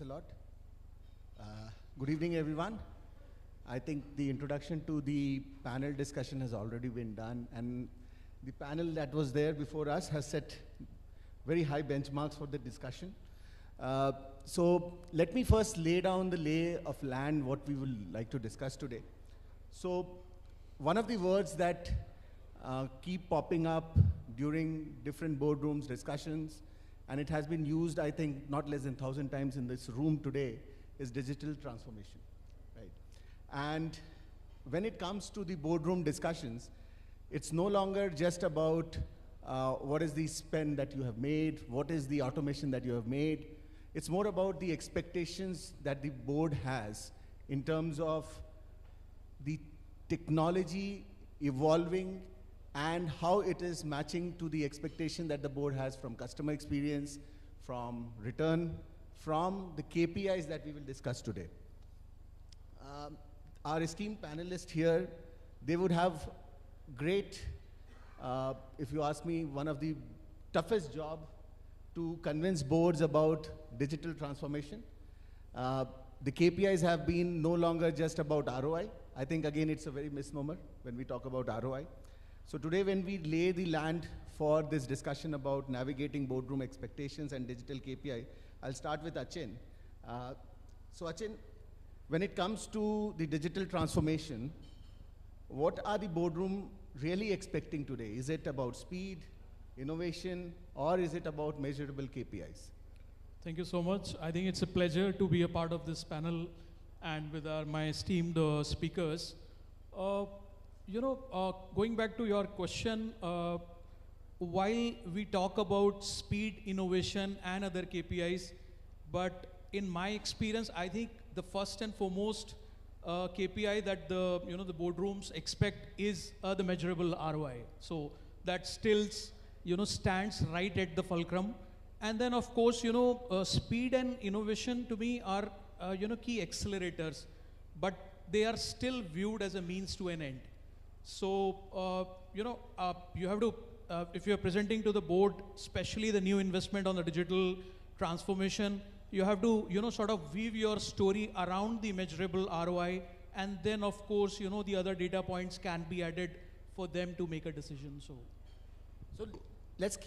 a lot. Good evening, everyone. I think the introduction to the panel discussion has already been done, and the panel that was there before us has set very high benchmarks for the discussion. So let me first lay down the lay of land, what we would like to discuss today. So one of the words that keep popping up during different boardrooms discussions, and it has been used, I think, not less than 1,000 times in this room today, is digital transformation, right? And when it comes to the boardroom discussions, it's no longer just about what is the spend that you have made, what is the automation that you have made. It's more about the expectations that the board has in terms of the technology evolving and how it is matching to the expectation that the board has from customer experience, from return, from the KPIs that we will discuss today. Our esteemed panelists here, they would have great, if you ask me, one of the toughest job to convince boards about digital transformation. The KPIs have been no longer just about ROI. I think, again, it's a very misnomer when we talk about ROI. So today, when we lay the land for this discussion about navigating boardroom expectations and digital KPI, I'll start with Achin. So Achin, when it comes to the digital transformation, what are the boardroom really expecting today? Is it about speed, innovation, or is it about measurable KPIs? Thank you so much. I think it's a pleasure to be a part of this panel and with my esteemed speakers. Going back to your question, while we talk about speed, innovation, and other KPIs, but in my experience, I think the first and foremost KPI that the boardrooms expect is the measurable ROI. So that still stands right at the fulcrum. And then of course speed and innovation to me are key accelerators, but they are still viewed as a means to an end. So you have to if you are presenting to the board, especially the new investment on the digital transformation, you have to sort of weave your story around the measurable ROI, and then of course the other data points can be added for them to make a decision. So let's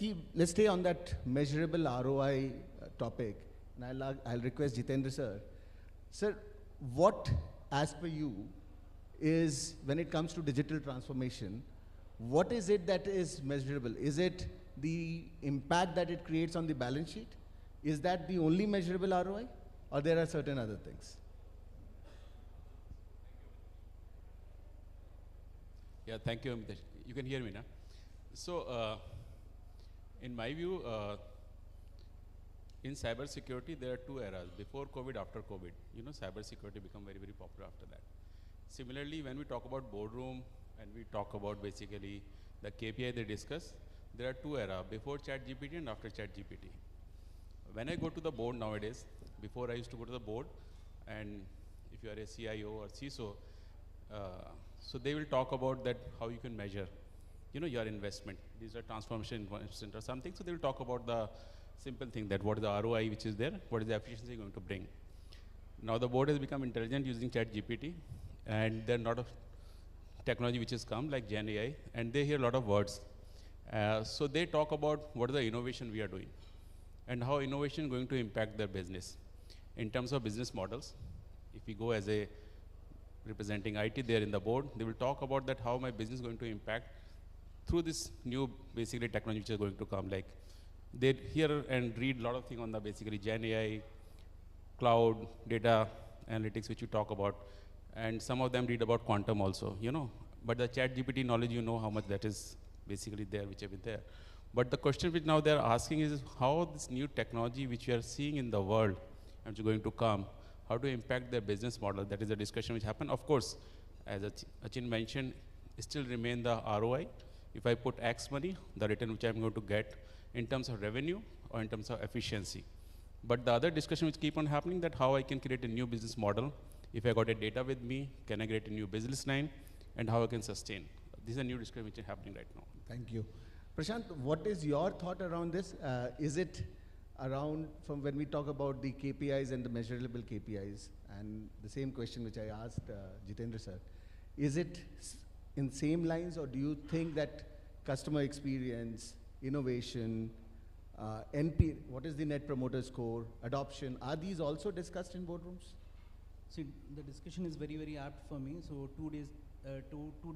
stay on that measurable ROI topic, and I'll request Jitendra sir. Sir, what, as per you, is when it comes to digital transformation, what is it that is measurable? Is it the impact that it creates on the balance sheet? Is that the only measurable ROI, or there are certain other things? Yeah, thank you, Amitesh. You can hear me now. So, in my view, in cybersecurity, there are two eras: before COVID, after COVID. Cybersecurity become very, very popular after that. Similarly, when we talk about boardroom and we talk about basically the KPI they discuss, there are two eras: before ChatGPT and after ChatGPT. When I go to the board nowadays, before I used to go to the board, and if you are a CIO or CISO, so they will talk about that how you can measure, your investment. These are transformation investment or something. So they will talk about the simple thing, that what is the ROI which is there, what is the efficiency going to bring. Now the board has become intelligent using ChatGPT, and there are a lot of technology which has come like Gen AI, and they hear a lot of words. So they talk about what is the innovation we are doing, and how innovation is going to impact their business. In terms of business models, if we go as a representing IT there in the board, they will talk about that how my business is going to impact through this new basically technology which is going to come. Like they hear and read a lot of things on the basically Gen AI, cloud, data analytics which you talk about, and some of them read about quantum also, But the ChatGPT knowledge, how much that is basically there, which have been there. But the question which now they're asking is how this new technology which we are seeing in the world and which is going to come, how to impact their business model. That is a discussion which happened. Of course, as Achin mentioned, still remain the ROI. If I put X money, the return which I'm going to get in terms of revenue or in terms of efficiency. But the other discussion which keep on happening, that how I can create a new business model. If I got a data with me, can I create a new business line, and how I can sustain. These are new discussion which is happening right now. Thank you. Prashant, what is your thought around this? Is it around from when we talk about the KPIs and the measurable KPIs, and the same question which I asked Jitendra sir, is it in same lines, or do you think that customer experience, innovation, what is the net promoter score, adoption, are these also discussed in boardrooms? See, the discussion is very, very apt for me. So 2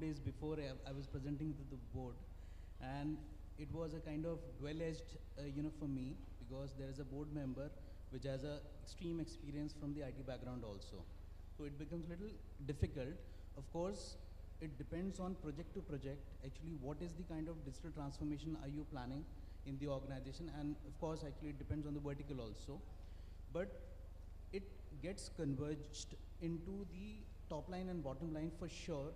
days before I was presenting to the board, and it was a kind of dual-edged, for me, because there is a board member which has a extreme experience from the IT background also. So it becomes a little difficult. Of course, it depends on project to project. Actually, what is the kind of digital transformation are you planning in the organization? And of course, actually, it depends on the vertical also. But it gets converged into the top line and bottom line for sure,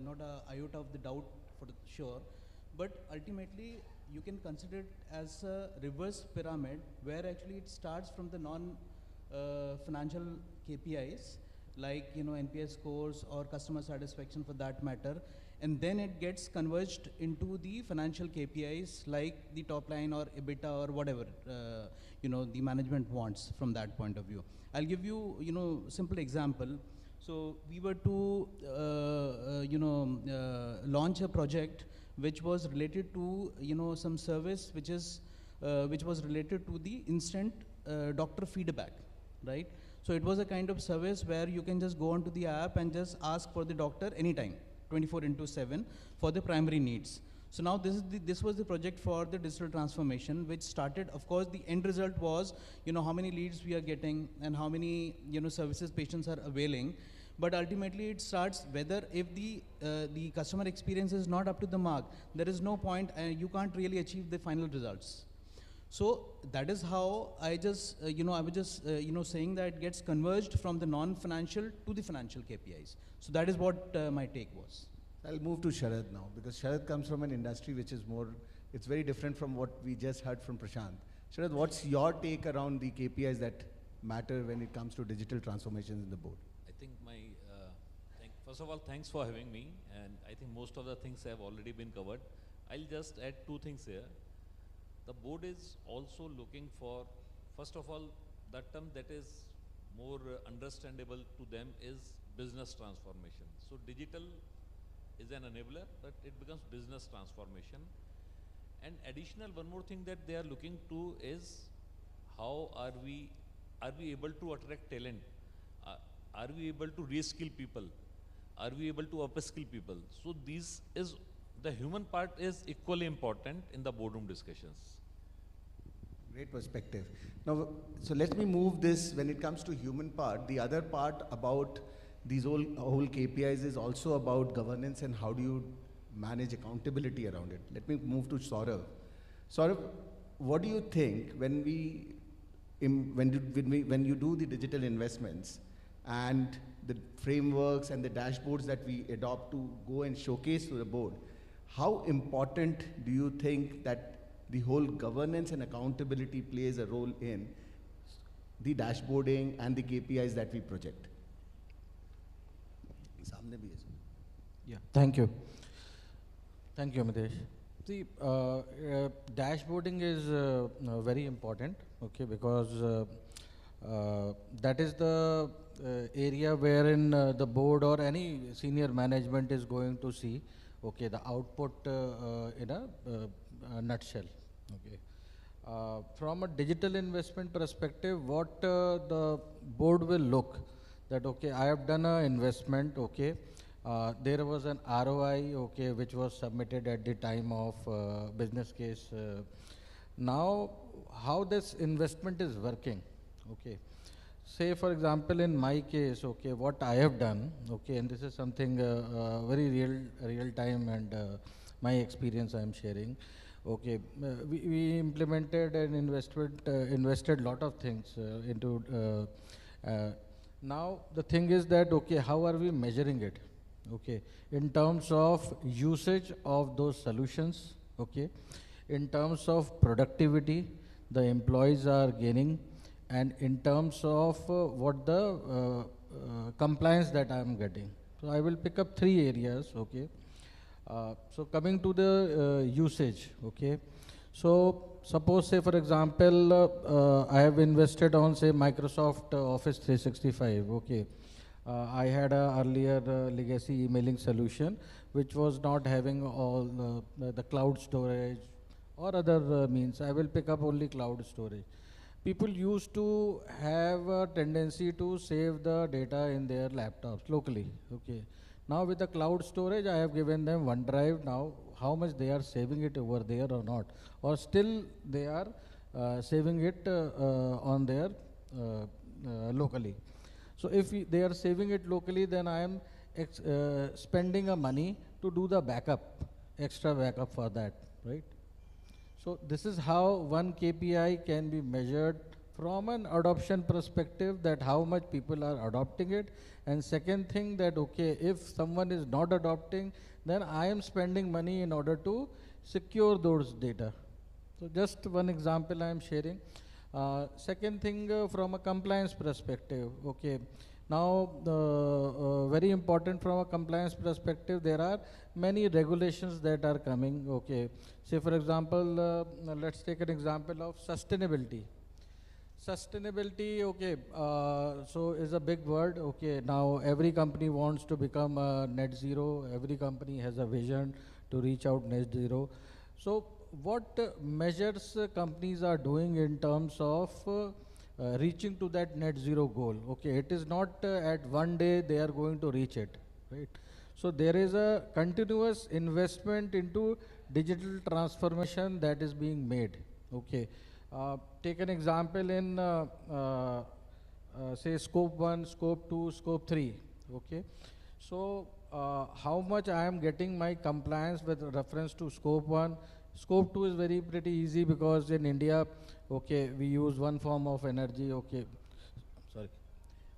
not a iota of the doubt for sure. But ultimately, you can consider it as a reverse pyramid, where actually it starts from the non-financial KPIs, like NPS scores or customer satisfaction for that matter, and then it gets converged into the financial KPIs like the top line or EBITDA or whatever the management wants from that point of view. I'll give you simple example. So we were to launch a project which was related to some service which was related to the instant doctor feedback, right? So it was a kind of service where you can just go onto the app and just ask for the doctor anytime, 24/7 for the primary needs. So now this was the project for the digital transformation, which started. Of course, the end result was how many leads we are getting and how many services patients are availing. But ultimately, it starts whether if the customer experience is not up to the mark, there is no point, and you can't really achieve the final results. So that is how I just I was just saying that it gets converged from the non-financial to the financial KPIs. So that is what my take was. I'll move to Sharad now, because Sharad comes from an industry which is more, it's very different from what we just heard from Prashant. Sharad, what's your take around the KPIs that matter when it comes to digital transformations in the board? I think first of all, thanks for having me, and I think most of the things have already been covered. I'll just add two things here. The board is also looking for, first of all, the term that is more understandable to them is business transformation. So digital is an enabler, but it becomes business transformation. And additional one more thing that they are looking to is how are we able to attract talent? Are we able to reskill people? Are we able to upskill people? So the human part is equally important in the boardroom discussions. Great perspective. Now, so let me move this, when it comes to human part, the other part about these whole KPIs is also about governance and how do you manage accountability around it. Let me move to Saurav. Saurav, what do you think when you do the digital investments and the frameworks and the dashboards that we adopt to go and showcase to the board, how important do you think that the whole governance and accountability plays a role in the dashboarding and the KPIs that we project? Yeah, thank you. Thank you, Amitesh. See, dashboarding is very important, okay, because that is the area wherein the board or any senior management is going to see, okay, the output in a nutshell, okay. From a digital investment perspective, what the board will look that, okay, I have done an investment, okay, there was an ROI, okay, which was submitted at the time of business case. Now, how this investment is working, okay. Say, for example, in my case, okay, what I have done, okay, and this is something very real time and my experience I am sharing. Okay, we implemented and invested lot of things into. Now the thing is that, okay, how are we measuring it? Okay, in terms of usage of those solutions, okay, in terms of productivity the employees are gaining, and in terms of what the compliance that I am getting. So I will pick up 3 areas, okay. So coming to the usage, okay. So suppose, say for example, I have invested on, say, Microsoft Office 365. Okay, I had a earlier legacy emailing solution which was not having all the cloud storage or other means. I will pick up only cloud storage. People used to have a tendency to save the data in their laptops locally. Okay. Now with the cloud storage, I have given them OneDrive. Now how much they are saving it over there or not, or still they are saving it on their locally. So if they are saving it locally, then I am spending a money to do the backup, extra backup for that, right? So this is how one KPI can be measured from an adoption perspective, that how much people are adopting it. And second thing, that okay, if someone is not adopting, then I am spending money in order to secure those data. So just one example I am sharing. Second thing, from a compliance perspective, okay. Now, very important from a compliance perspective, there are many regulations that are coming, okay. Say for example, let's take an example of sustainability. Sustainability, okay, so is a big word, okay. Now every company wants to become net zero, every company has a vision to reach out net zero. So what measures companies are doing in terms of reaching to that net zero goal? Okay, it is not at one day they are going to reach it, right? So there is a continuous investment into digital transformation that is being made, okay. Take an example in say scope 1, scope 2, scope 3, okay. So how much I am getting my compliance with reference to scope 1. Scope 2 is very pretty easy, because in India, okay, we use one form of energy, okay, sorry.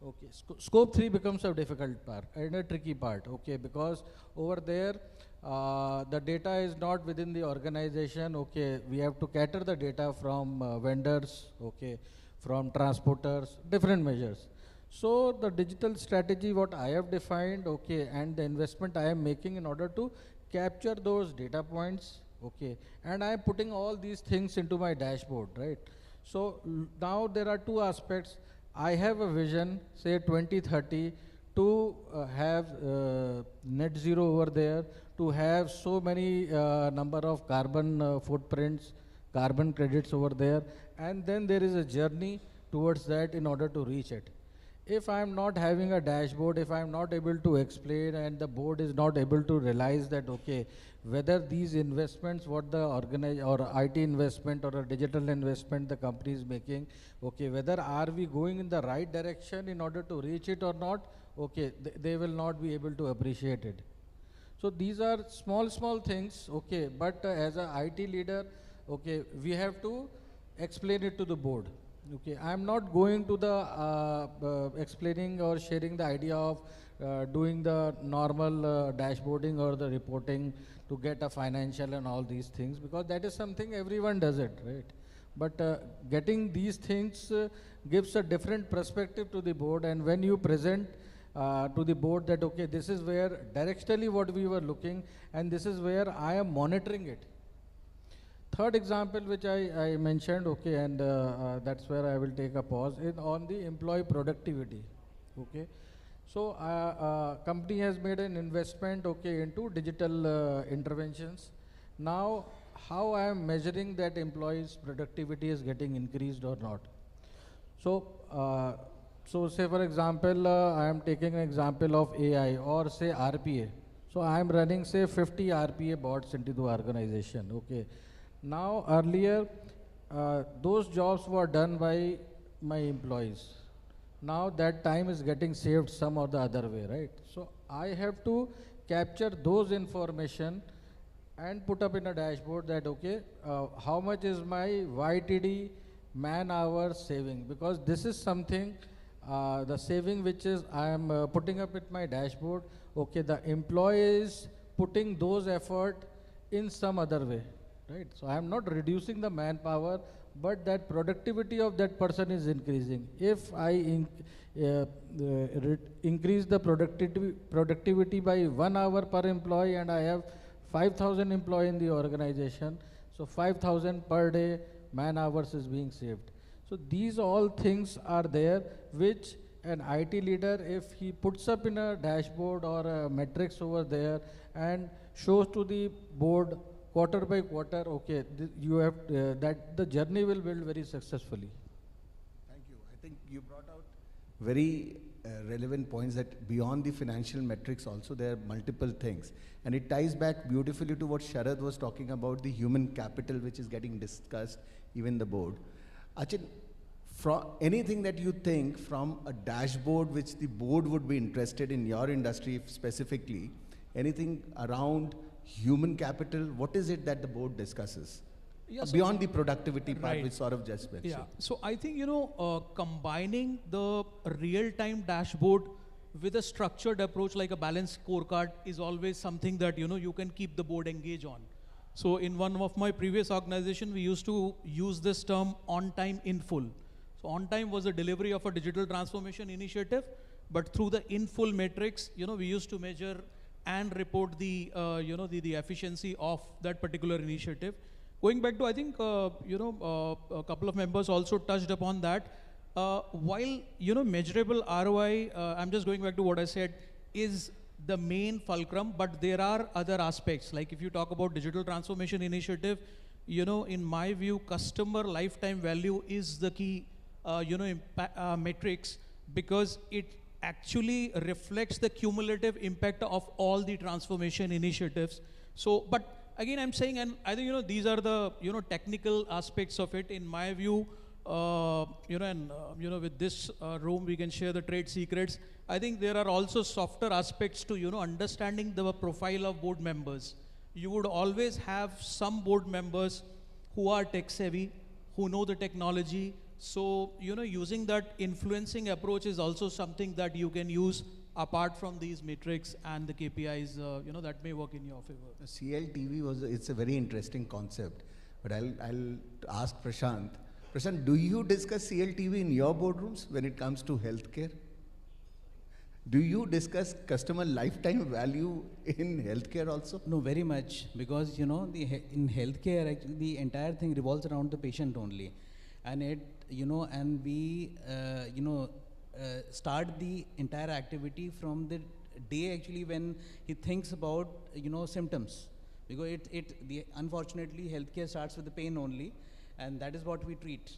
Okay, scope 3 becomes a difficult part and a tricky part, okay, because over there the data is not within the organization, okay. We have to cater the data from vendors, okay, from transporters, different measures. So the digital strategy what I have defined, okay, and the investment I am making in order to capture those data points, okay, and I am putting all these things into my dashboard, right? So now there are two aspects. I have a vision, say 2030, to have net zero over there, to have so many number of carbon footprints, carbon credits over there, and then there is a journey towards that in order to reach it. If I am not having a dashboard, if I am not able to explain, and the board is not able to realize that, okay, whether these investments, what the or IT investment or a digital investment the company is making, okay, whether are we going in the right direction in order to reach it or not, okay, they will not be able to appreciate it. So these are small things, okay, but as an IT leader, okay, we have to explain it to the board. Okay, I am not going to the explaining or sharing the idea of doing the normal dashboarding or the reporting to get a financial and all these things, because that is something everyone does it, right? But getting these things gives a different perspective to the board, and when you present to the board that, okay, this is where directionally what we were looking, and this is where I am monitoring it. Third example which I mentioned, okay, and that's where I will take a pause, is on the employee productivity, okay. So company has made an investment, okay, into digital interventions. Now how I am measuring that employees' productivity is getting increased or not? So so say for example, I am taking an example of AI or say RPA. So I am running say 50 RPA bots into the organization, okay. Now earlier, those jobs were done by my employees. Now that time is getting saved some or the other way, right? So I have to capture those information and put up in a dashboard that, okay, how much is my YTD man hour saving? Because this is something, the saving which is I am putting up with my dashboard, okay, the employee is putting those effort in some other way. Right? So I am not reducing the manpower, but that productivity of that person is increasing. If I increase the productivity by 1 hour per employee, and I have 5,000 employees in the organization, So 5,000 per day man hours is being saved. So these all things are there which an IT leader, if he puts up in a dashboard or a metrics over there and shows to the board quarter by quarter, okay, you have that the journey will build very successfully. Thank you. I think you brought out very relevant points that beyond the financial metrics also there are multiple things. And it ties back beautifully to what Sharad was talking about, the human capital which is getting discussed, even the board. Achin, from anything that you think from a dashboard which the board would be interested in your industry specifically, anything around human capital, what is it that the board discusses? Yeah, so beyond the productivity part, right. which sort of just mentioned. Yeah, so I think, combining the real-time dashboard with a structured approach like a balanced scorecard is always something that, you can keep the board engaged on. So in one of my previous organization, we used to use this term on time in full. So on time was a delivery of a digital transformation initiative, but through the in full metrics, we used to measure and report the, the efficiency of that particular initiative. Going back to, I think, a couple of members also touched upon that. While, measurable ROI, I'm just going back to what I said, is the main fulcrum, but there are other aspects. Like if you talk about digital transformation initiative, in my view, customer lifetime value is the key, metrics, because it actually reflects the cumulative impact of all the transformation initiatives. So, but again, I'm saying, and I think, these are the, technical aspects of it. In my view, with this room, we can share the trade secrets. I think there are also softer aspects to, understanding the profile of board members. You would always have some board members who are tech savvy, who know the technology. So, using that influencing approach is also something that you can use apart from these metrics and the KPIs, that may work in your favor. CLTV it's a very interesting concept, but I'll ask Prashant. Prashant, do you discuss CLTV in your boardrooms when it comes to healthcare? Do you discuss customer lifetime value in healthcare also? No, very much, because in healthcare actually the entire thing revolves around the patient only, and and we start the entire activity from the day actually when he thinks about symptoms, because unfortunately healthcare starts with the pain only, and that is what we treat,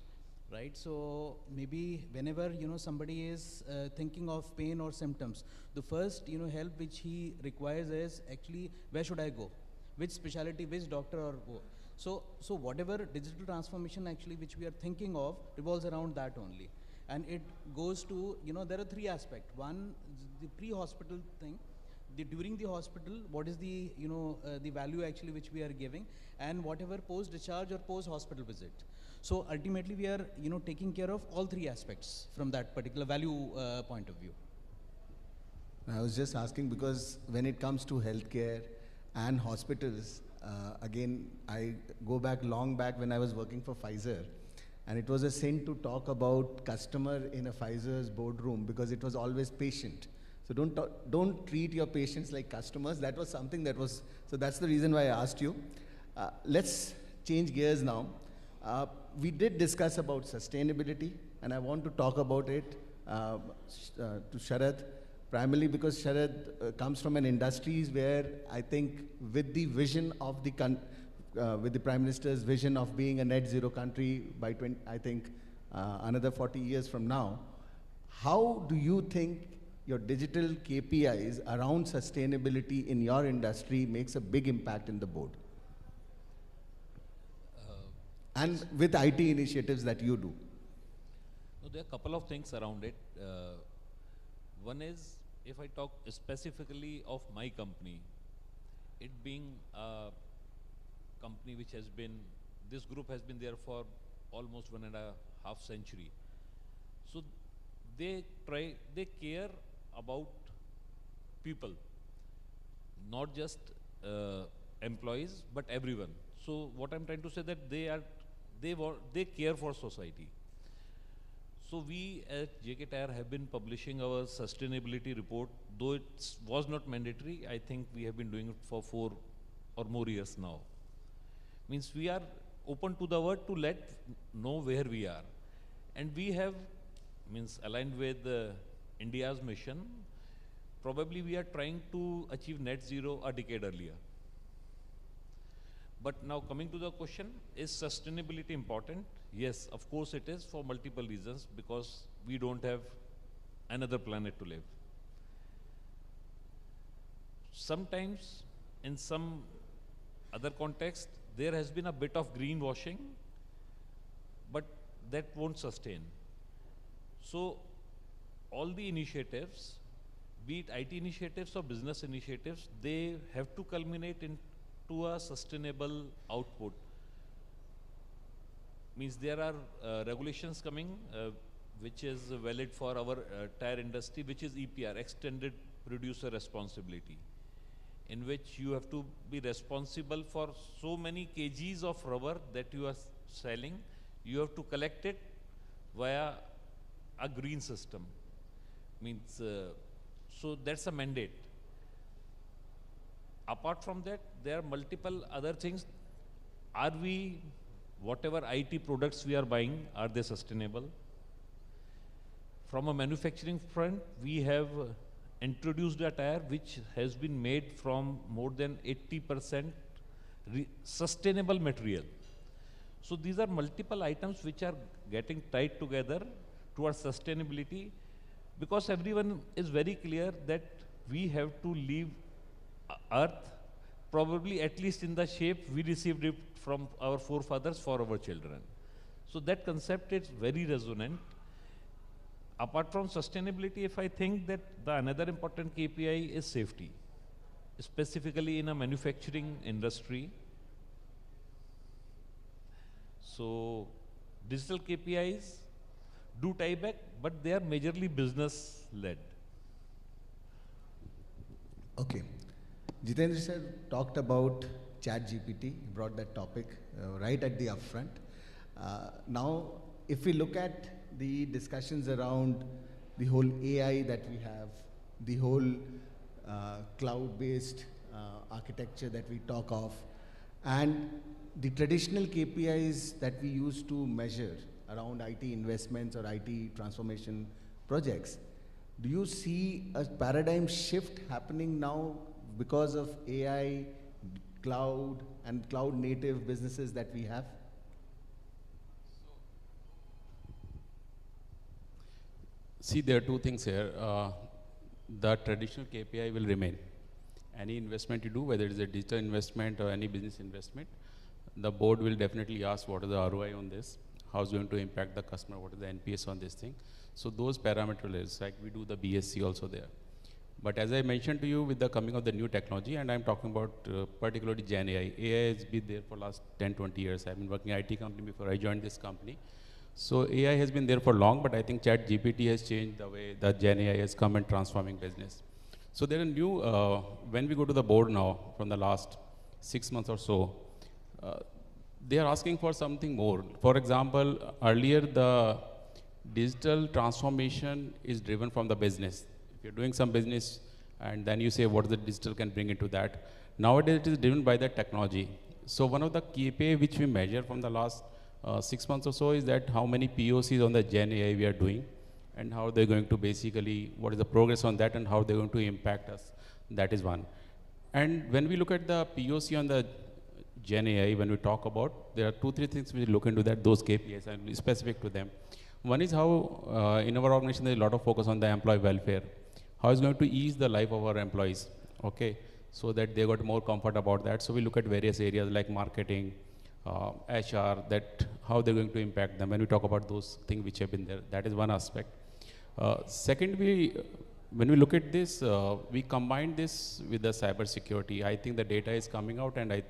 right? So maybe whenever somebody is thinking of pain or symptoms, the first help which he requires is actually where should I go, which specialty, which doctor or go. So whatever digital transformation actually which we are thinking of revolves around that only. And it goes to, there are three aspects. One, the pre-hospital thing. During the hospital, what is the, the value actually which we are giving, and whatever post-discharge or post-hospital visit. So ultimately we are, taking care of all three aspects from that particular value point of view. I was just asking because when it comes to healthcare and hospitals, again, I go back long back when I was working for Pfizer. And it was a sin to talk about customer in a Pfizer's boardroom because it was always patient. So don't treat your patients like customers. That was something that was, so that's the reason why I asked you. Let's change gears now. We did discuss about sustainability, and I want to talk about it to Sharad, primarily because Sharad comes from an industries where I think with the vision of the with the Prime Minister's vision of being a net zero country by another 40 years from now, how do you think your digital KPIs around sustainability in your industry makes a big impact in the board? And with IT initiatives that you do? No, there are a couple of things around it. One is, if I talk specifically of my company, it being a company which has been, this group has been there for almost 1.5 centuries. So they care about people, not just employees, but everyone. So what I'm trying to say that they care for society. So we at JK Tyre have been publishing our sustainability report, though it was not mandatory. I think we have been doing it for 4 or more years now. Means we are open to the world to let know where we are. And we have, means aligned with India's mission, probably we are trying to achieve net zero a decade earlier. But now coming to the question, is sustainability important? Yes, of course it is, for multiple reasons, because we don't have another planet to live. Sometimes, in some other context, there has been a bit of greenwashing, but that won't sustain. So, all the initiatives, be it IT initiatives or business initiatives, they have to culminate into a sustainable output. Means there are regulations coming which is valid for our tire industry, which is EPR, Extended Producer Responsibility, in which you have to be responsible for so many kgs of rubber that you are selling. You have to collect it via a green system. Means, so that's a mandate. Apart from that, there are multiple other things. Are we, whatever IT products we are buying, are they sustainable? From a manufacturing front, we have introduced a tire which has been made from more than 80% sustainable material. So these are multiple items which are getting tied together towards sustainability, because everyone is very clear that we have to leave Earth probably at least in the shape we received it from our forefathers for our children. So that concept is very resonant. Apart from sustainability, if I think that the another important KPI is safety, specifically in a manufacturing industry. So digital KPIs do tie back, but they are majorly business led. Okay. Jitendra sir talked about ChatGPT, brought that topic right at the upfront. Now, if we look at the discussions around the whole AI that we have, the whole cloud-based architecture that we talk of, and the traditional KPIs that we used to measure around IT investments or IT transformation projects, do you see a paradigm shift happening now because of AI, cloud, and cloud-native businesses that we have? See, there are two things here. The traditional KPI will remain. Any investment you do, whether it is a digital investment or any business investment, the board will definitely ask what is the ROI on this, how is going to impact the customer, what is the NPS on this thing. So those parameters, like we do the BSC also there. But as I mentioned to you, with the coming of the new technology, and I'm talking about particularly Gen AI. AI has been there for last 10, 20 years. I've been working in IT company before I joined this company. So AI has been there for long, but I think ChatGPT has changed the way that Gen AI has come and transforming business. So there are new, when we go to the board now, from the last 6 months or so, they are asking for something more. For example, earlier the digital transformation is driven from the business. If you're doing some business and then you say what the digital can bring into that. Nowadays it is driven by the technology. So one of the KPI which we measure from the last 6 months or so is that how many POCs on the Gen AI we are doing and how they're going to basically, what is the progress on that and how they're going to impact us. That is one. And when we look at the POC on the Gen AI, when we talk about, there are 2-3 things we look into that, those KPIs, and be specific to them. One is how in our organization there's a lot of focus on the employee welfare. How it's going to ease the life of our employees, okay? So that they got more comfort about that. So we look at various areas like marketing, HR, that how they're going to impact them. When we talk about those things which have been there, that is one aspect. Second, when we look at this, we combine this with the cyber security. I think the data is coming out, and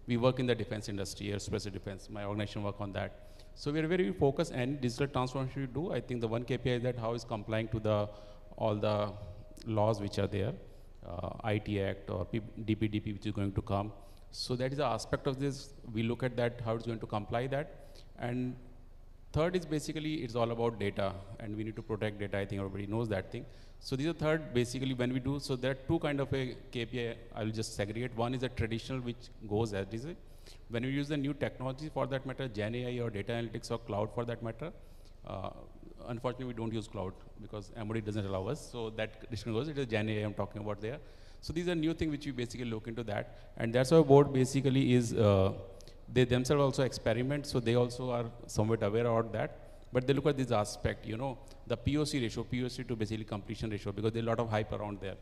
we work in the defense industry, aerospace defense. My organization work on that. So we are very focused, and digital transformation we do. I think the one KPI is that how is complying to all the laws which are there, IT Act or DPDP which is going to come. So that is the aspect of this. We look at that, how it's going to comply that. And third is basically, it's all about data, and we need to protect data. I think everybody knows that thing. So these are third, basically, when we do, so there are two kind of a KPI, I will just segregate. One is a traditional, which goes as is it. When we use the new technology for that matter, Gen AI or data analytics or cloud for that matter, unfortunately we don't use cloud because MOD doesn't allow us. So that decision goes, it is Gen AI I'm talking about there. So these are new things which we basically look into that. And that's why board basically is, they themselves also experiment, so they also are somewhat aware about that. But they look at this aspect, you know, the POC ratio, POC to basically completion ratio, because there's a lot of hype around there.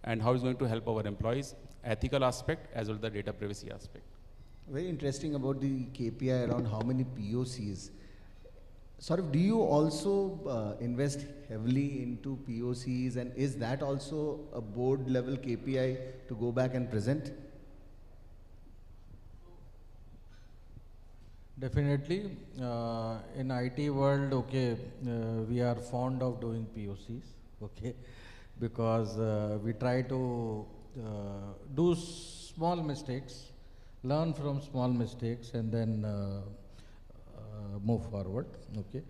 And how it's going to help our employees, ethical aspect as well as the data privacy aspect. Very interesting about the KPI around how many POCs. Sort of, do you also invest heavily into POCs, and is that also a board level KPI to go back and present? Definitely. In IT world, okay, we are fond of doing POCs, okay, because we try to do small mistakes, learn from small mistakes, and then move forward, okay.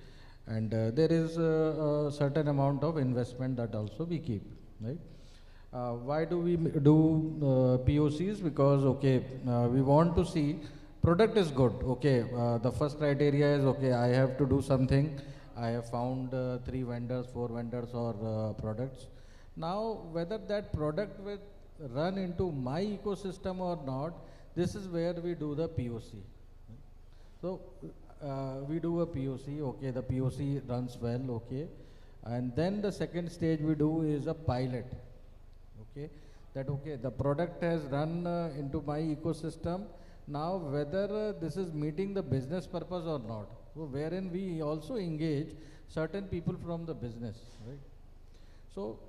And there is a certain amount of investment that also we keep, right? Why do we do POCs? Because, okay, we want to see product is good, okay. The first criteria is, okay, I have to do something. I have found 3 vendors, 4 vendors or products. Now, whether that product will run into my ecosystem or not, this is where we do the POC. So, we do a POC, okay, the POC runs well, okay. And then the second stage we do is a pilot, okay. That, okay, the product has run into my ecosystem. Now, whether this is meeting the business purpose or not, so wherein we also engage certain people from the business, right? So,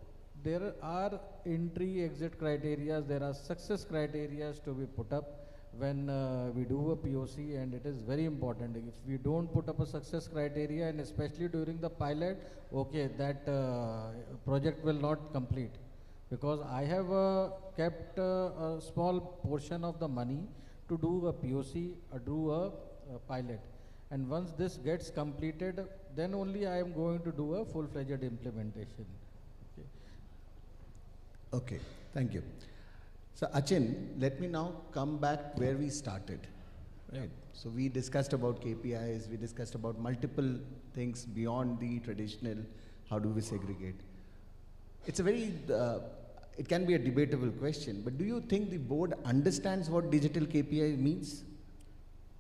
there are entry-exit criteria, there are success criteria to be put up when we do a POC, and it is very important. If we don't put up a success criteria, and especially during the pilot, okay, that project will not complete, because I have kept a small portion of the money to do a POC or do a pilot. And once this gets completed, then only I am going to do a full-fledged implementation. Okay, thank you. So Achin, let me now come back where we started. Right. So we discussed about KPIs, we discussed about multiple things beyond the traditional, how do we segregate. It's a very, it can be a debatable question, but do you think the board understands what digital KPI means?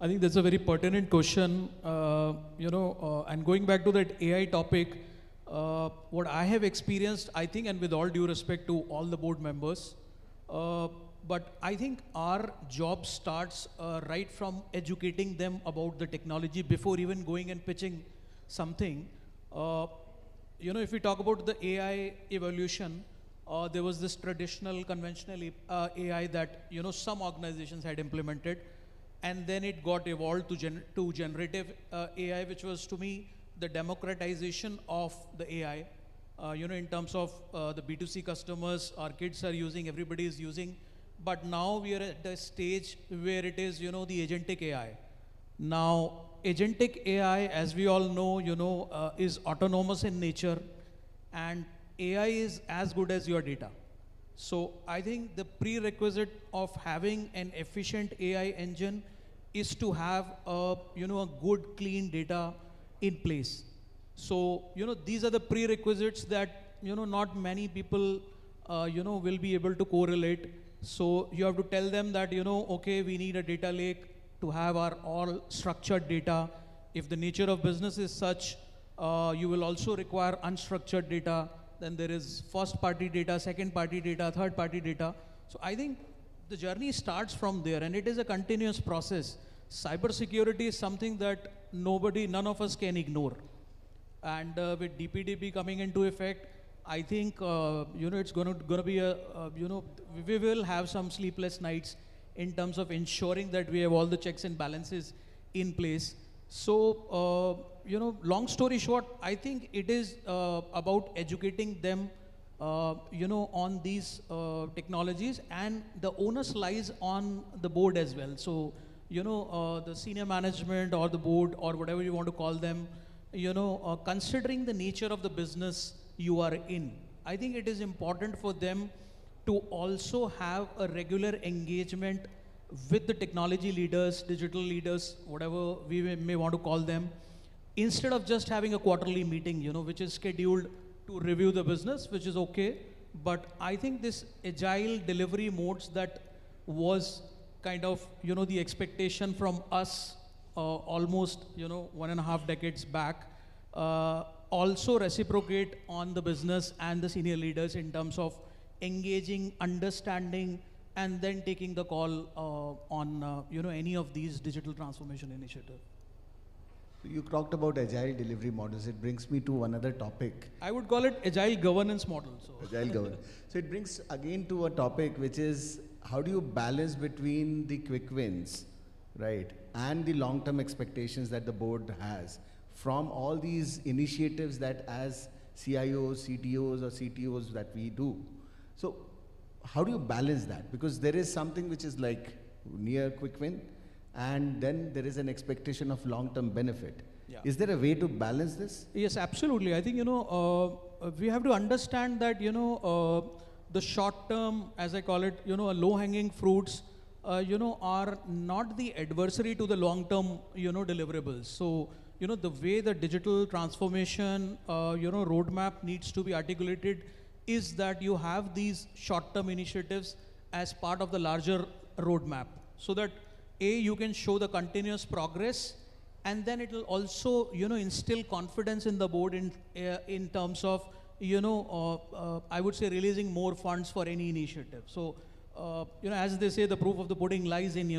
I think that's a very pertinent question, and going back to that AI topic, what I have experienced, I think, and with all due respect to all the board members, but I think our job starts right from educating them about the technology before even going and pitching something. If we talk about the AI evolution, there was this traditional, conventional AI that some organizations had implemented, and then it got evolved to generative AI, which was to me the democratization of the AI. In terms of the B2C customers, our kids are using, everybody is using, but now we are at the stage where it is, the agentic AI. Now, agentic AI, as we all know, is autonomous in nature, and AI is as good as your data. So I think the prerequisite of having an efficient AI engine is to have a good, clean data in place. So, these are the prerequisites that, not many people, will be able to correlate. So you have to tell them that, okay, we need a data lake to have our all structured data. If the nature of business is such, you will also require unstructured data. Then there is first party data, second party data, third party data. So I think the journey starts from there, and it is a continuous process. Cybersecurity is something that none of us can ignore. And with DPDP coming into effect, I think, it's going to be we will have some sleepless nights in terms of ensuring that we have all the checks and balances in place. So, long story short, I think it is about educating them, on these technologies, and the onus lies on the board as well. So, the senior management or the board or whatever you want to call them, considering the nature of the business you are in, I think it is important for them to also have a regular engagement with the technology leaders, digital leaders, whatever we may want to call them, instead of just having a quarterly meeting, which is scheduled to review the business, which is okay. But I think this agile delivery modes that was kind of, the expectation from us almost, 1.5 decades back, also reciprocate on the business and the senior leaders in terms of engaging, understanding, and then taking the call on, any of these digital transformation initiatives. You talked about agile delivery models. It brings me to another topic. I would call it agile governance model. So. Agile governance. So it brings again to a topic which is how do you balance between the quick wins, right, and the long-term expectations that the board has from all these initiatives that as CIOs, CTOs or CTOs that we do. So how do you balance that? Because there is something which is like near quick win, and then there is an expectation of long-term benefit. Yeah. Is there a way to balance this? Yes, absolutely. I think, we have to understand that, the short-term, as I call it, low-hanging fruits, are not the adversary to the long-term, deliverables. So, the way the digital transformation, roadmap needs to be articulated is that you have these short-term initiatives as part of the larger roadmap, so that you can show the continuous progress, and then it will also, instill confidence in the board in terms of, I would say releasing more funds for any initiative. So, as they say, the proof of the pudding lies in,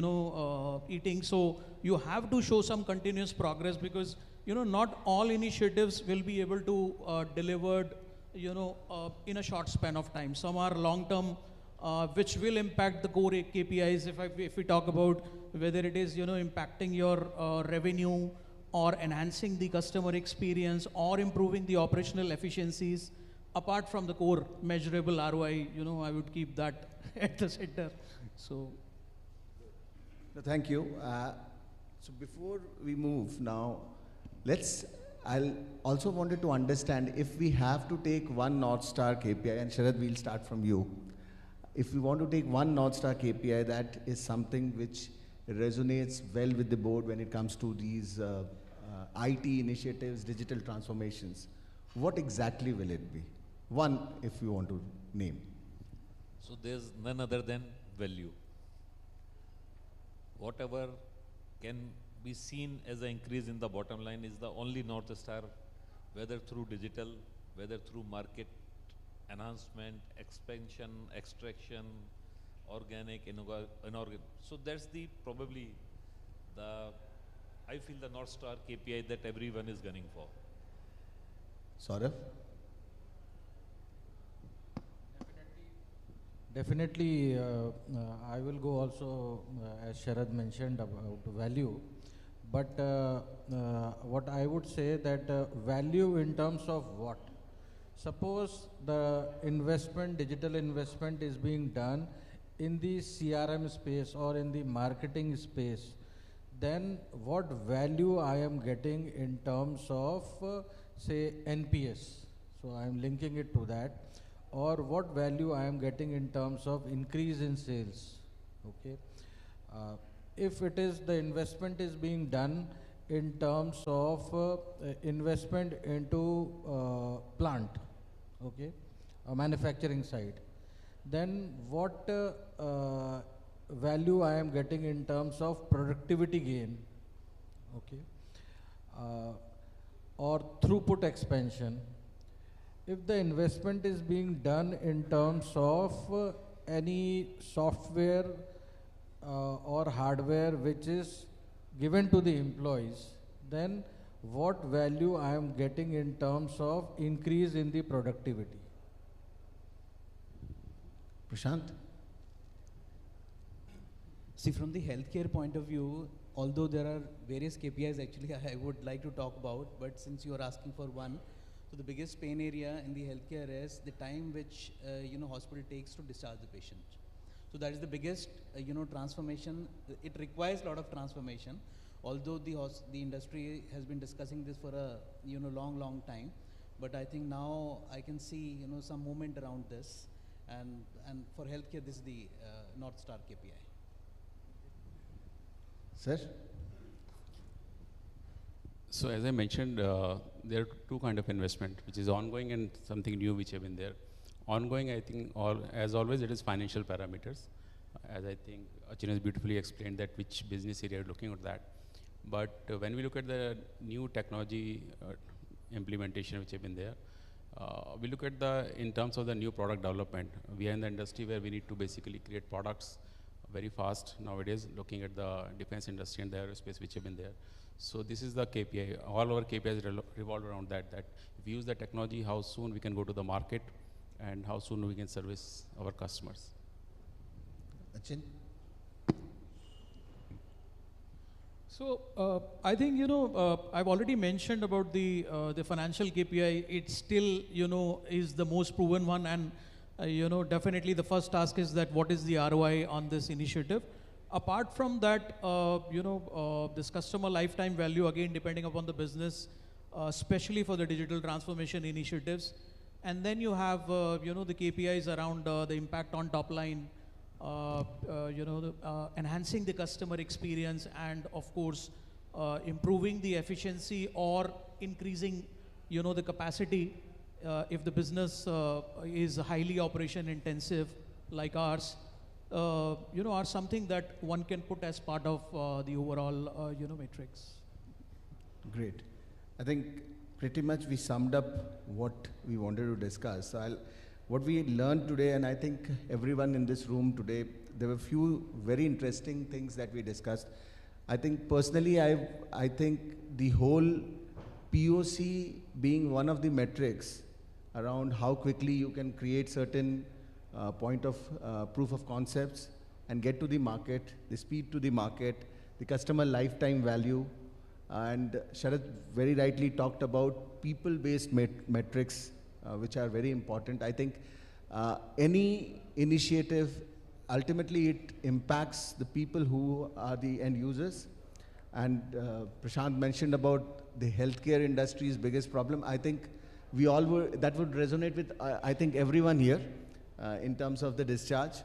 eating. So you have to show some continuous progress because, not all initiatives will be able to delivered, in a short span of time. Some are long-term, which will impact the core KPIs. If we talk about whether it is, impacting your revenue or enhancing the customer experience or improving the operational efficiencies, apart from the core measurable ROI, I would keep that at the center. So, thank you. So before we move now, I'll also wanted to understand if we have to take one North Star KPI, and Sharad, we'll start from you. If we want to take one North Star KPI that is something which resonates well with the board when it comes to these IT initiatives, digital transformations, what exactly will it be? One, if you want to name. So there's none other than value. Whatever can be seen as an increase in the bottom line is the only North Star, whether through digital, whether through market enhancement, expansion, extraction, organic, inorganic. So that's probably I feel the North Star KPI that everyone is gunning for. Saurav? Definitely, I will go also, as Sharad mentioned, about value. But what I would say that value in terms of what? Suppose the investment, digital investment is being done in the CRM space or in the marketing space, then what value I am getting in terms of, say, NPS. So I am linking it to that. Or what value I am getting in terms of increase in sales. Okay. If it is the investment is being done in terms of investment into plant, okay, a manufacturing side, then what value I am getting in terms of productivity gain, okay, or throughput expansion. If the investment is being done in terms of any software or hardware which is given to the employees, then what value I am getting in terms of increase in the productivity. Prashant? See, from the healthcare point of view, although there are various KPIs actually I would like to talk about, but since you are asking for one, so the biggest pain area in the healthcare is the time which hospital takes to discharge the patient. So that is the biggest transformation. It requires a lot of transformation. Although the industry has been discussing this for a long time, but I think now I can see some movement around this, and for healthcare this is the North Star KPI. Sir? So as I mentioned, there are two kind of investment, which is ongoing and something new which have been there. Ongoing, I think, as always, it is financial parameters. As I think Achin has beautifully explained that which business area are looking at that. But when we look at the new technology implementation which have been there, we look at in terms of the new product development. We are in the industry where we need to basically create products very fast nowadays, looking at the defense industry and the aerospace which have been there. So this is the KPI. All our KPIs revolve around that if we use the technology, how soon we can go to the market and how soon we can service our customers. Achin? So I think, I've already mentioned about the financial KPI. It still, is the most proven one, and definitely the first task is that what is the ROI on this initiative. Apart from that, this customer lifetime value, again, depending upon the business, especially for the digital transformation initiatives. And then you have, the KPIs around the impact on top line, enhancing the customer experience, and of course, improving the efficiency or increasing, the capacity if the business is highly operation intensive like ours, are something that one can put as part of the overall, matrix. Great. I think pretty much we summed up what we wanted to discuss. So what we learned today, and I think everyone in this room today, there were a few very interesting things that we discussed. I think personally, I think the whole POC being one of the metrics around how quickly you can create certain point of proof of concepts and get to the market, the speed to the market, the customer lifetime value, and Sharad very rightly talked about people-based metrics, which are very important. I think any initiative, ultimately it impacts the people who are the end users. And Prashant mentioned about the healthcare industry's biggest problem. I think that would resonate with, I think, everyone here in terms of the discharge.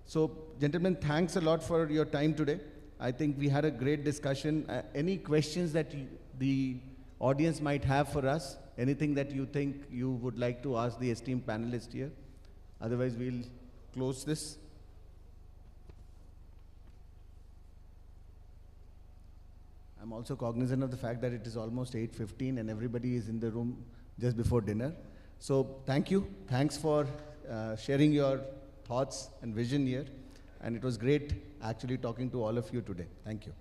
So, gentlemen, thanks a lot for your time today. I think we had a great discussion. Any questions that the audience might have for us? Anything that you think you would like to ask the esteemed panelists here? Otherwise, we'll close this. I'm also cognizant of the fact that it is almost 8:15 and everybody is in the room just before dinner. So thank you. Thanks for sharing your thoughts and vision here. And it was great actually talking to all of you today. Thank you.